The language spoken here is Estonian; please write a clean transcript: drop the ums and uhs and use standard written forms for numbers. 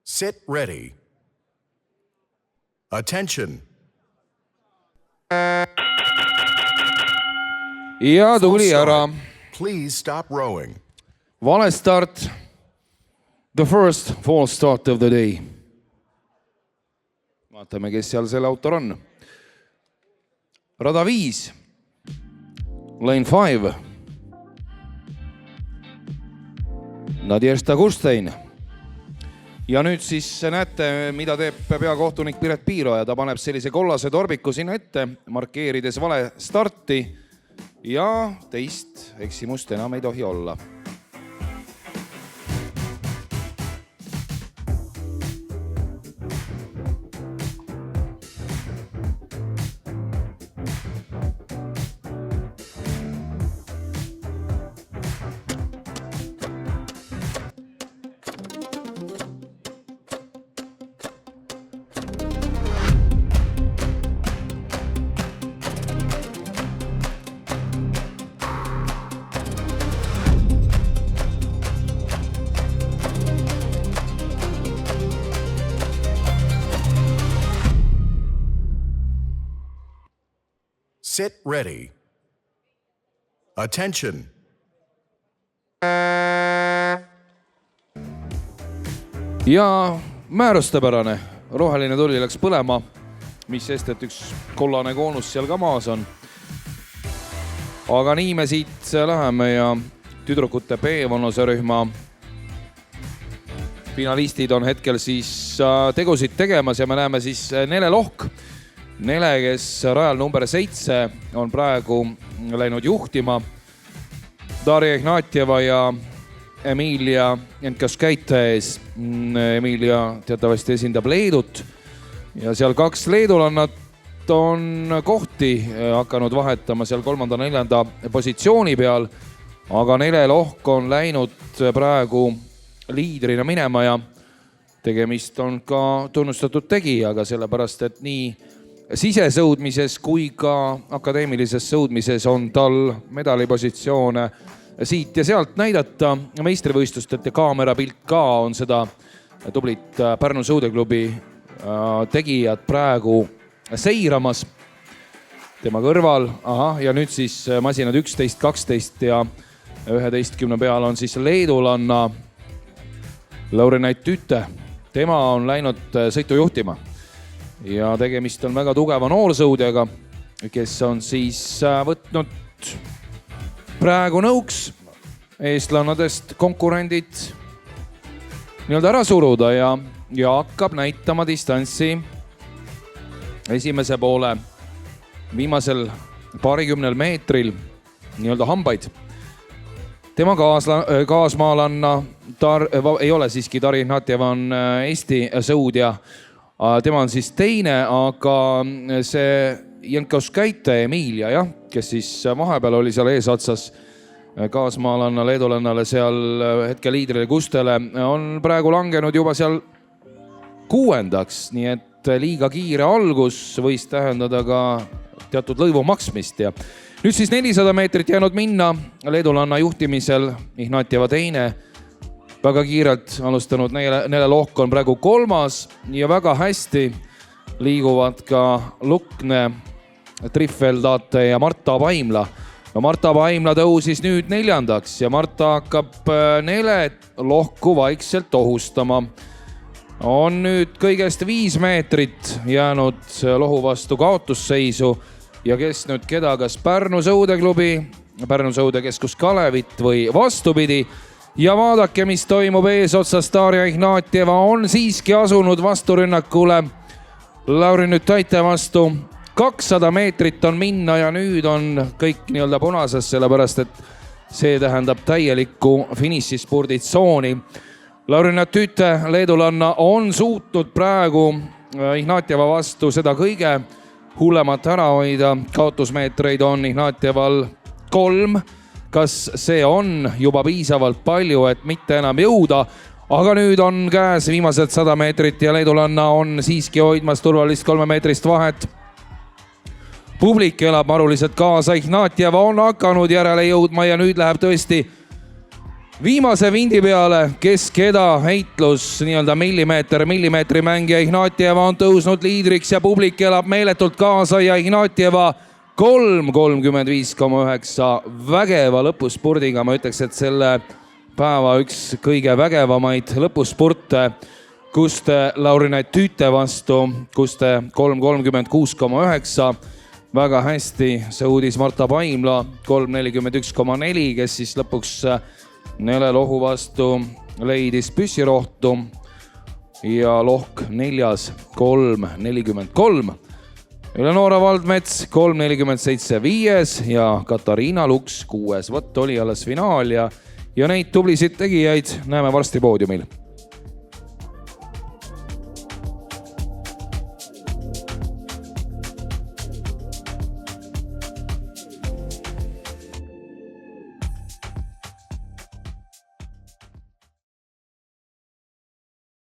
Sit ready. Attention. Ja tuli ära. Please stop rowing. Vale start. The first false start of the day. Vaatame, kes seal selle autor on. Rada 5. Lane 5. Nadježda Kurstein. Ja nüüd siis näete, mida teeb peakohtunik Piret Piiroja. Ta paneb sellise kollase torbiku sinna ette, markeerides vale starti ja teist eksimust enam ei tohi olla. Sit ready. Attention. Ja määrustepärane. Roheline tuli läks põlema, mis sest, et üks kollane koonus seal ka maas on. Aga nii me siit läheme ja tüdrukute B-vanusrühma finalistid on hetkel siis tegusid tegemas ja me näeme siis Nele Lohk. Nele, kes rajal number 7 on praegu läinud juhtima. Darja Ignatjeva ja Emilia Jankaskaite ees. Emilia teatavasti esindab Leedut ja seal 2 leedulannat on kohti hakanud vahetama seal 3.-4. positsiooni peal. Aga Nele Lohk on läinud praegu liidrina minema ja tegemist on ka tunnustatud tegijaga, sellepärast et nii sisesõudmises kui ka akadeemilises sõudmises on tal medalipositsioone siit ja sealt näidata meistrivõistlustelt ja kaamerapilt ka on seda tublit Pärnu sõudeklubi tegijad praegu seiramas tema kõrval. Ja nüüd siis masinad 11, 12 ja 11 peal on siis leedulanna Lauri Näit-Tüte. Tema on läinud sõitu juhtima. Ja tegemist on väga tugeva noorsõudjaga, kes on siis võtnud praegu nõuks eestlannadest konkurendid nii-öelda ära suruda ja hakkab näitama distantsi esimese poole viimasel paarikümnel meetril nii-öelda hambaid. Tema kaasmaalanna ei ole siiski Darja Ignatjeva on Eesti sõudja. Tema on siis teine, aga see Jankaskaite Emilia, kes siis vahepeal oli seal eesotsas kaasmaalanna leedulannale seal hetke liidrile Kustele, on praegu langenud juba seal 6. Nii et liiga kiire algus võis tähendada ka teatud lõivu maksmist. Ja nüüd siis 400 meetrit jäänud minna leedulanna juhtimisel Ignatjeva teine. Väga kiirelt alustanud Nele Lohk on praegu 3. ja väga hästi liiguvad ka Lukne, Triffeldate ja Marta Paimla. Marta Paimla tõusis nüüd 4. ja Marta hakkab Nele Lohku vaikselt ohustama. On nüüd kõigest 5 meetrit jäänud lohu vastu kaotusseisu ja kes nüüd keda, kas Pärnu sõudeklubi, Pärnu sõudekeskus Kalevit või vastupidi. Ja vaadake, mis toimub eesotsas. Darja Ignatjeva on siiski asunud vasturünnakule Lauri Näit-Tüte vastu. 200 meetrit on minna ja nüüd on kõik nii-öelda punases, sellepärast et see tähendab täielikku finišispurditsooni. Lauri Näit-Tüte leedulanna on suutnud praegu Ignatjeva vastu seda kõige hullemat ära hoida. Kaotusmeetreid on Ignatjeval 3. Kas see on juba piisavalt palju, et mitte enam jõuda, aga nüüd on käes viimased 100 meetrit ja leedulanna on siiski hoidmas turvalist 3 meetrist vahet. Publik elab maruliselt kaasa, Ignatjeva on hakanud järele jõudma ja nüüd läheb tõesti Viimase vindi peale, kes keda heitlus nii-öelda millimeetri mängija Ignatjeva on tõusnud liidriks ja publik elab meeletult kaasa ja Ignatjeva 3.35,9 vägeva lõpuspurdiga. Ma ütleks, et selle päeva üks kõige vägevamaid lõpuspurte Kuste Laurinait Tüüte vastu, Kuste 3.36,9. Väga hästi sõudis Marta Paimla 3.41,4, kes siis lõpuks Nele Lohu vastu leidis püssirohtu ja Lohk 4. 3.43. Eleonora Valdmets 3.47 5. ja Katariina Luks 6. Vot oli alles finaal ja neid tublisid tegijaid näeme varsti poodiumil.